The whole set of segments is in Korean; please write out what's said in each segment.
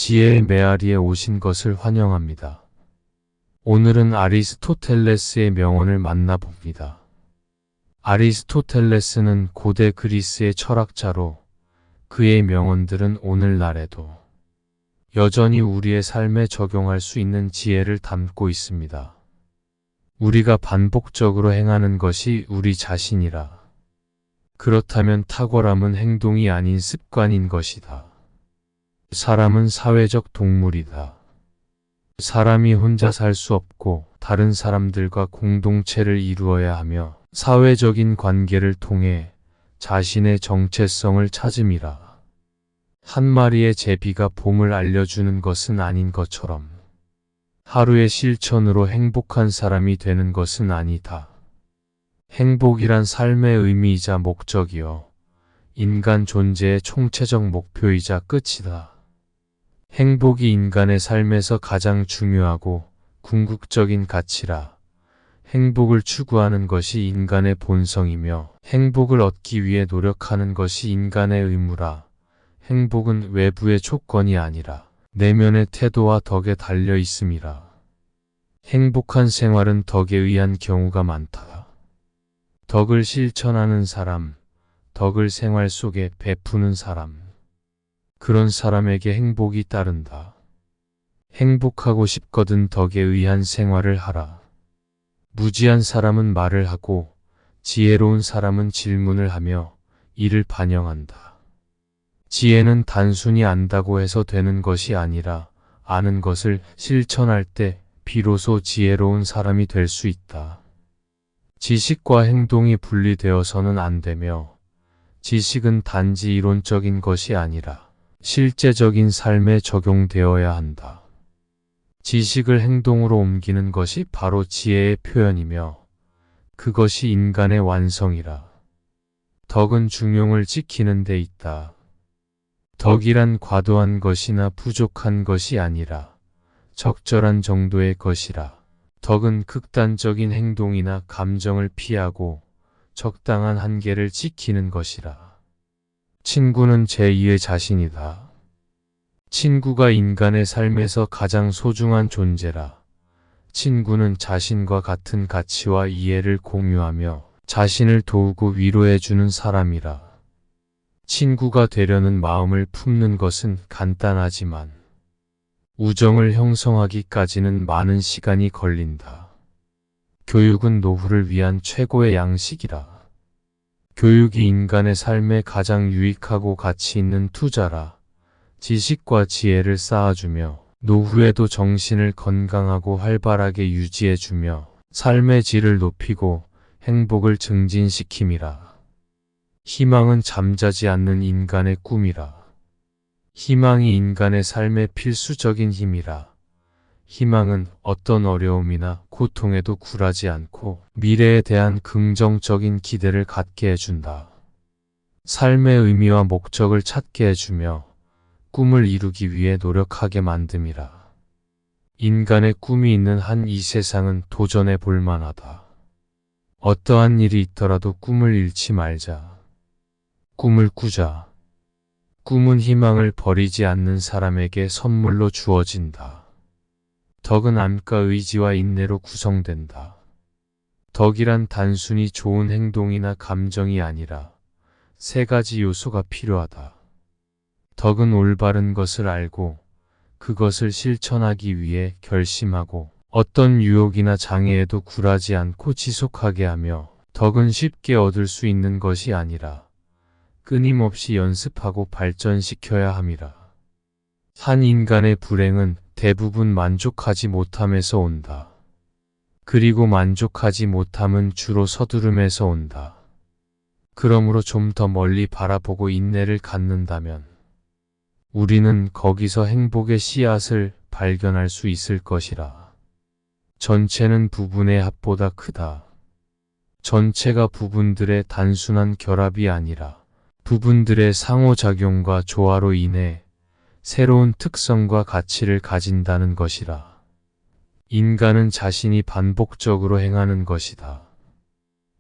지혜의 메아리에 오신 것을 환영합니다. 오늘은 아리스토텔레스의 명언을 만나봅니다. 아리스토텔레스는 고대 그리스의 철학자로 그의 명언들은 오늘날에도 여전히 우리의 삶에 적용할 수 있는 지혜를 담고 있습니다. 우리가 반복적으로 행하는 것이 우리 자신이라. 그렇다면 탁월함은 행동이 아닌 습관인 것이다. 사람은 사회적 동물이다. 사람이 혼자 살 수 없고 다른 사람들과 공동체를 이루어야 하며 사회적인 관계를 통해 자신의 정체성을 찾음이라. 한 마리의 제비가 봄을 알려주는 것은 아닌 것처럼 하루의 실천으로 행복한 사람이 되는 것은 아니다. 행복이란 삶의 의미이자 목적이요. 인간 존재의 총체적 목표이자 끝이다. 행복이 인간의 삶에서 가장 중요하고 궁극적인 가치라. 행복을 추구하는 것이 인간의 본성이며 행복을 얻기 위해 노력하는 것이 인간의 의무라. 행복은 외부의 조건이 아니라 내면의 태도와 덕에 달려 있음이라. 행복한 생활은 덕에 의한 경우가 많다. 덕을 실천하는 사람, 덕을 생활 속에 베푸는 사람, 그런 사람에게 행복이 따른다. 행복하고 싶거든 덕에 의한 생활을 하라. 무지한 사람은 말을 하고 지혜로운 사람은 질문을 하며 이를 반영한다. 지혜는 단순히 안다고 해서 되는 것이 아니라 아는 것을 실천할 때 비로소 지혜로운 사람이 될 수 있다. 지식과 행동이 분리되어서는 안 되며 지식은 단지 이론적인 것이 아니라 실제적인 삶에 적용되어야 한다. 지식을 행동으로 옮기는 것이 바로 지혜의 표현이며 그것이 인간의 완성이라. 덕은 중용을 지키는 데 있다. 덕이란 과도한 것이나 부족한 것이 아니라 적절한 정도의 것이라. 덕은 극단적인 행동이나 감정을 피하고 적당한 한계를 지키는 것이라. 친구는 제2의 자신이다. 친구가 인간의 삶에서 가장 소중한 존재라. 친구는 자신과 같은 가치와 이해를 공유하며 자신을 도우고 위로해주는 사람이라. 친구가 되려는 마음을 품는 것은 간단하지만 우정을 형성하기까지는 많은 시간이 걸린다. 교육은 노후를 위한 최고의 양식이라. 교육이 인간의 삶에 가장 유익하고 가치 있는 투자라. 지식과 지혜를 쌓아주며 노후에도 정신을 건강하고 활발하게 유지해주며 삶의 질을 높이고 행복을 증진시킴이라. 희망은 잠자지 않는 인간의 꿈이라. 희망이 인간의 삶의 필수적인 힘이라. 희망은 어떤 어려움이나 고통에도 굴하지 않고 미래에 대한 긍정적인 기대를 갖게 해준다. 삶의 의미와 목적을 찾게 해주며 꿈을 이루기 위해 노력하게 만듦이라. 인간의 꿈이 있는 한 이 세상은 도전해 볼 만하다. 어떠한 일이 있더라도 꿈을 잃지 말자. 꿈을 꾸자. 꿈은 희망을 버리지 않는 사람에게 선물로 주어진다. 덕은 암과 의지와 인내로 구성된다. 덕이란 단순히 좋은 행동이나 감정이 아니라 세 가지 요소가 필요하다. 덕은 올바른 것을 알고 그것을 실천하기 위해 결심하고 어떤 유혹이나 장애에도 굴하지 않고 지속하게 하며 덕은 쉽게 얻을 수 있는 것이 아니라 끊임없이 연습하고 발전시켜야 함이라. 한 인간의 불행은 대부분 만족하지 못함에서 온다. 그리고 만족하지 못함은 주로 서두름에서 온다. 그러므로 좀 더 멀리 바라보고 인내를 갖는다면 우리는 거기서 행복의 씨앗을 발견할 수 있을 것이라. 전체는 부분의 합보다 크다. 전체가 부분들의 단순한 결합이 아니라 부분들의 상호작용과 조화로 인해 새로운 특성과 가치를 가진다는 것이라. 인간은 자신이 반복적으로 행하는 것이다.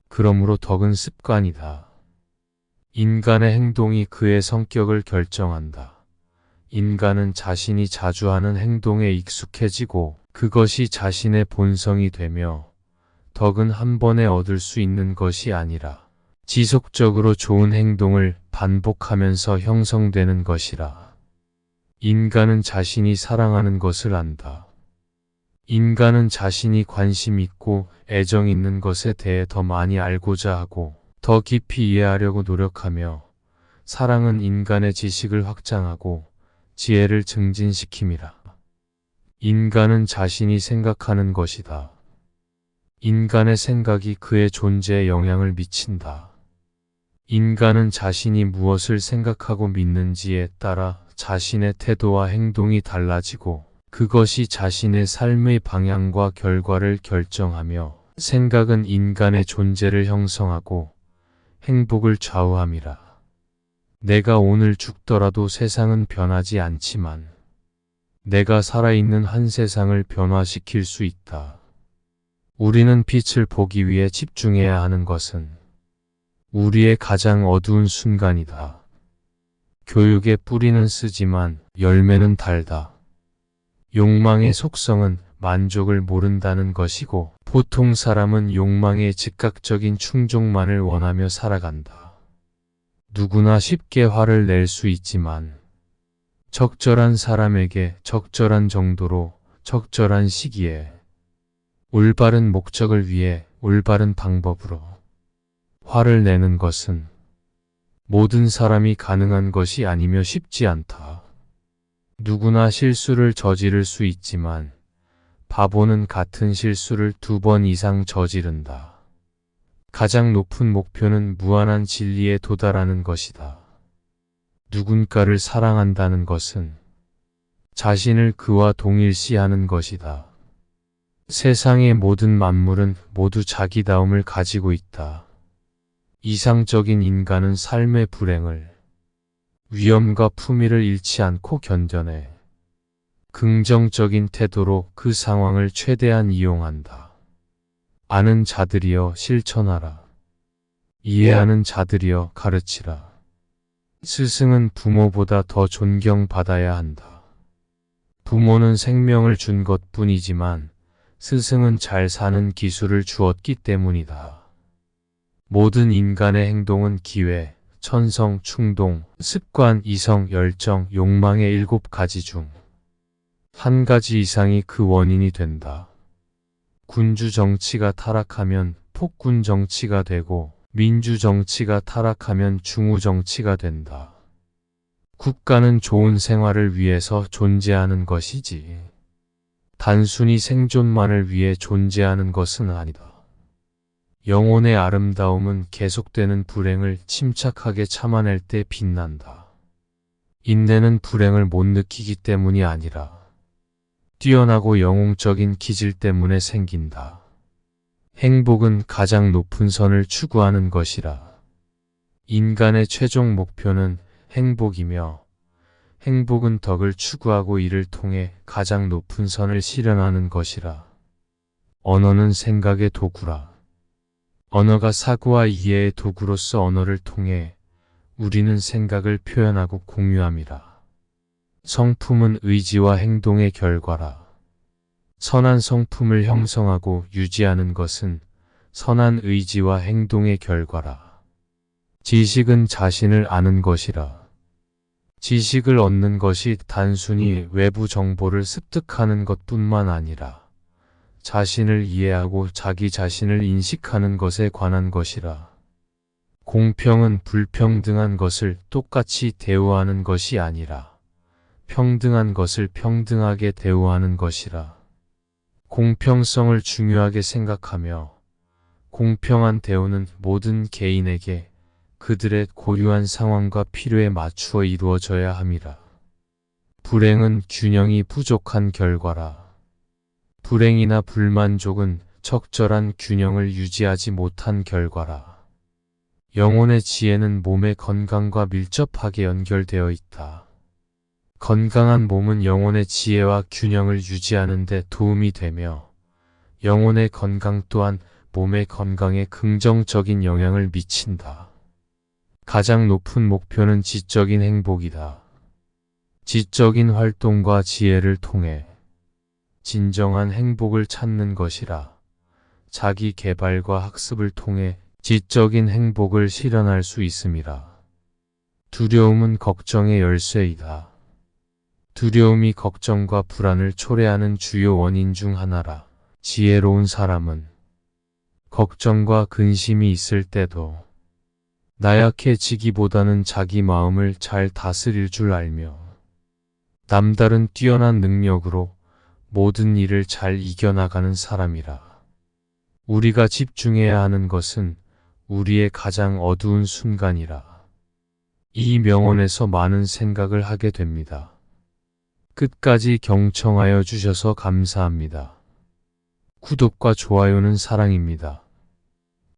그러므로 덕은 습관이다. 인간의 행동이 그의 성격을 결정한다. 인간은 자신이 자주 하는 행동에 익숙해지고 그것이 자신의 본성이 되며 덕은 한 번에 얻을 수 있는 것이 아니라 지속적으로 좋은 행동을 반복하면서 형성되는 것이라. 인간은 자신이 사랑하는 것을 안다. 인간은 자신이 관심 있고 애정 있는 것에 대해 더 많이 알고자 하고 더 깊이 이해하려고 노력하며 사랑은 인간의 지식을 확장하고 지혜를 증진시킴이라. 인간은 자신이 생각하는 것이다. 인간의 생각이 그의 존재에 영향을 미친다. 인간은 자신이 무엇을 생각하고 믿는지에 따라 자신의 태도와 행동이 달라지고 그것이 자신의 삶의 방향과 결과를 결정하며 생각은 인간의 존재를 형성하고 행복을 좌우함이라. 내가 오늘 죽더라도 세상은 변하지 않지만 내가 살아있는 한 세상을 변화시킬 수 있다. 우리는 빛을 보기 위해 집중해야 하는 것은 우리의 가장 어두운 순간이다. 교육의 뿌리는 쓰지만 열매는 달다. 욕망의 속성은 만족을 모른다는 것이고 보통 사람은 욕망의 즉각적인 충족만을 원하며 살아간다. 누구나 쉽게 화를 낼 수 있지만 적절한 사람에게 적절한 정도로 적절한 시기에 올바른 목적을 위해 올바른 방법으로 화를 내는 것은 모든 사람이 가능한 것이 아니며 쉽지 않다. 누구나 실수를 저지를 수 있지만 바보는 같은 실수를 2번 이상 저지른다. 가장 높은 목표는 무한한 진리에 도달하는 것이다. 누군가를 사랑한다는 것은 자신을 그와 동일시하는 것이다. 세상의 모든 만물은 모두 자기다움을 가지고 있다. 이상적인 인간은 삶의 불행을, 위험과 품위를 잃지 않고 견뎌내 긍정적인 태도로 그 상황을 최대한 이용한다. 아는 자들이여 실천하라. 이해하는 자들이여 가르치라. 스승은 부모보다 더 존경받아야 한다. 부모는 생명을 준 것뿐이지만 스승은 잘 사는 기술을 주었기 때문이다. 모든 인간의 행동은 기회, 천성, 충동, 습관, 이성, 열정, 욕망의 7가지 중 한 가지 이상이 그 원인이 된다. 군주 정치가 타락하면 폭군 정치가 되고 민주 정치가 타락하면 중우 정치가 된다. 국가는 좋은 생활을 위해서 존재하는 것이지 단순히 생존만을 위해 존재하는 것은 아니다. 영혼의 아름다움은 계속되는 불행을 침착하게 참아낼 때 빛난다. 인내는 불행을 못 느끼기 때문이 아니라 뛰어나고 영웅적인 기질 때문에 생긴다. 행복은 가장 높은 선을 추구하는 것이라. 인간의 최종 목표는 행복이며 행복은 덕을 추구하고 이를 통해 가장 높은 선을 실현하는 것이라. 언어는 생각의 도구라. 언어가 사고와 이해의 도구로서 언어를 통해 우리는 생각을 표현하고 공유함이라. 성품은 의지와 행동의 결과라. 선한 성품을 형성하고 유지하는 것은 선한 의지와 행동의 결과라. 지식은 자신을 아는 것이라. 지식을 얻는 것이 단순히 외부 정보를 습득하는 것뿐만 아니라 자신을 이해하고 자기 자신을 인식하는 것에 관한 것이라. 공평은 불평등한 것을 똑같이 대우하는 것이 아니라 평등한 것을 평등하게 대우하는 것이라. 공평성을 중요하게 생각하며 공평한 대우는 모든 개인에게 그들의 고유한 상황과 필요에 맞추어 이루어져야 함이라. 불행은 균형이 부족한 결과라. 불행이나 불만족은 적절한 균형을 유지하지 못한 결과라. 영혼의 지혜는 몸의 건강과 밀접하게 연결되어 있다. 건강한 몸은 영혼의 지혜와 균형을 유지하는 데 도움이 되며 영혼의 건강 또한 몸의 건강에 긍정적인 영향을 미친다. 가장 높은 목표는 지적인 행복이다. 지적인 활동과 지혜를 통해 진정한 행복을 찾는 것이라. 자기 개발과 학습을 통해 지적인 행복을 실현할 수 있음이라. 두려움은 걱정의 열쇠이다. 두려움이 걱정과 불안을 초래하는 주요 원인 중 하나라. 지혜로운 사람은 걱정과 근심이 있을 때도 나약해지기보다는 자기 마음을 잘 다스릴 줄 알며 남다른 뛰어난 능력으로 모든 일을 잘 이겨나가는 사람이라. 우리가 집중해야 하는 것은 우리의 가장 어두운 순간이라. 이 명언에서 많은 생각을 하게 됩니다. 끝까지 경청하여 주셔서 감사합니다. 구독과 좋아요는 사랑입니다.